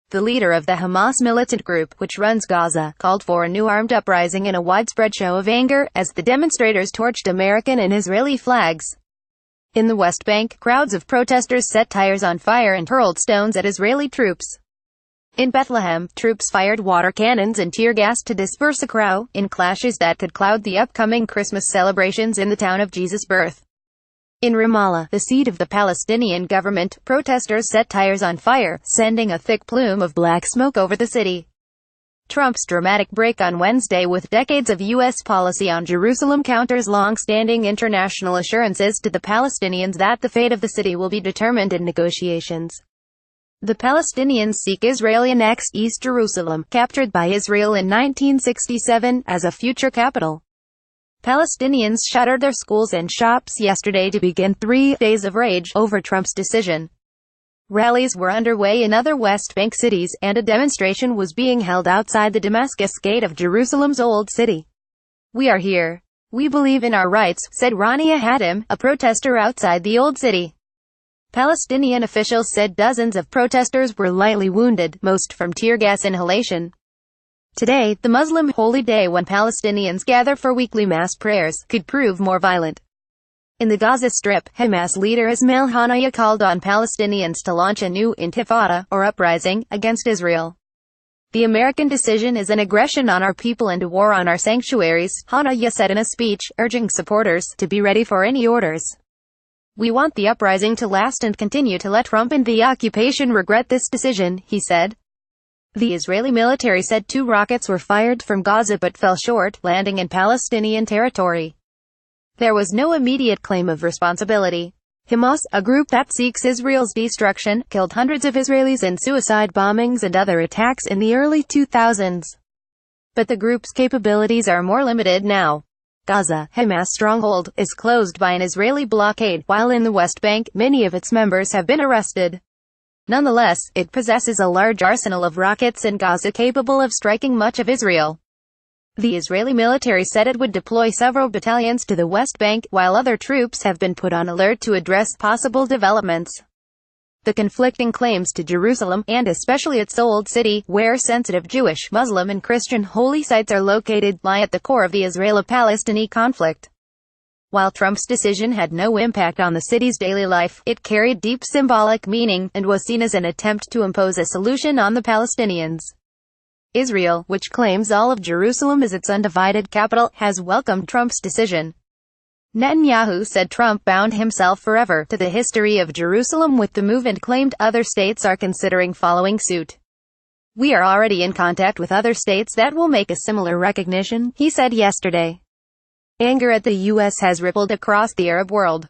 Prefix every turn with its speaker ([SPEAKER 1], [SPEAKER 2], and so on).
[SPEAKER 1] The leader of the Hamas militant group, which runs Gaza, called for a new armed uprising in a widespread show of anger, as the demonstrators torched American and Israeli flags. In the West Bank, crowds of protesters set tires on fire and hurled stones at Israeli troops. In Bethlehem, troops fired water cannons and tear gas to disperse a crowd, in clashes that could cloud the upcoming Christmas celebrations in the town of Jesus' birth. In Ramallah, the seat of the Palestinian government, protesters set tires on fire, sending a thick plume of black smoke over the city. Trump's dramatic break on Wednesday with decades of U.S. policy on Jerusalem counters long-standing international assurances to the Palestinians that the fate of the city will be determined in negotiations. The Palestinians seek Israeli-annexed East Jerusalem, captured by Israel in 1967, as a future capital. Palestinians shuttered their schools and shops yesterday to begin 3 days of rage over Trump's decision. Rallies were underway in other West Bank cities, and a demonstration was being held outside the Damascus Gate of Jerusalem's Old City. "We are here. We believe in our rights," said Rania Hatim, a protester outside the Old City. Palestinian officials said dozens of protesters were lightly wounded, most from tear gas inhalation. Today, the Muslim holy day when Palestinians gather for weekly mass prayers, could prove more violent. In the Gaza Strip, Hamas leader Ismail Haniyeh called on Palestinians to launch a new intifada, or uprising, against Israel. "The American decision is an aggression on our people and a war on our sanctuaries," Haniyeh said in a speech, urging supporters to be ready for any orders. "We want the uprising to last and continue to let Trump and the occupation regret this decision," he said. The Israeli military said 2 rockets were fired from Gaza but fell short, landing in Palestinian territory. There was no immediate claim of responsibility. Hamas, a group that seeks Israel's destruction, killed hundreds of Israelis in suicide bombings and other attacks in the early 2000s. But the group's capabilities are more limited now. Gaza, Hamas' stronghold, is closed by an Israeli blockade, while in the West Bank, many of its members have been arrested. Nonetheless, it possesses a large arsenal of rockets in Gaza capable of striking much of Israel. The Israeli military said it would deploy several battalions to the West Bank, while other troops have been put on alert to address possible developments. The conflicting claims to Jerusalem, and especially its Old City, where sensitive Jewish, Muslim and Christian holy sites are located, lie at the core of the Israeli-Palestinian conflict. While Trump's decision had no impact on the city's daily life, it carried deep symbolic meaning, and was seen as an attempt to impose a solution on the Palestinians. Israel, which claims all of Jerusalem as its undivided capital, has welcomed Trump's decision. Netanyahu said Trump bound himself forever to the history of Jerusalem with the move and claimed other states are considering following suit. "We are already in contact with other states that will make a similar recognition," he said yesterday. Anger at the U.S. has rippled across the Arab world.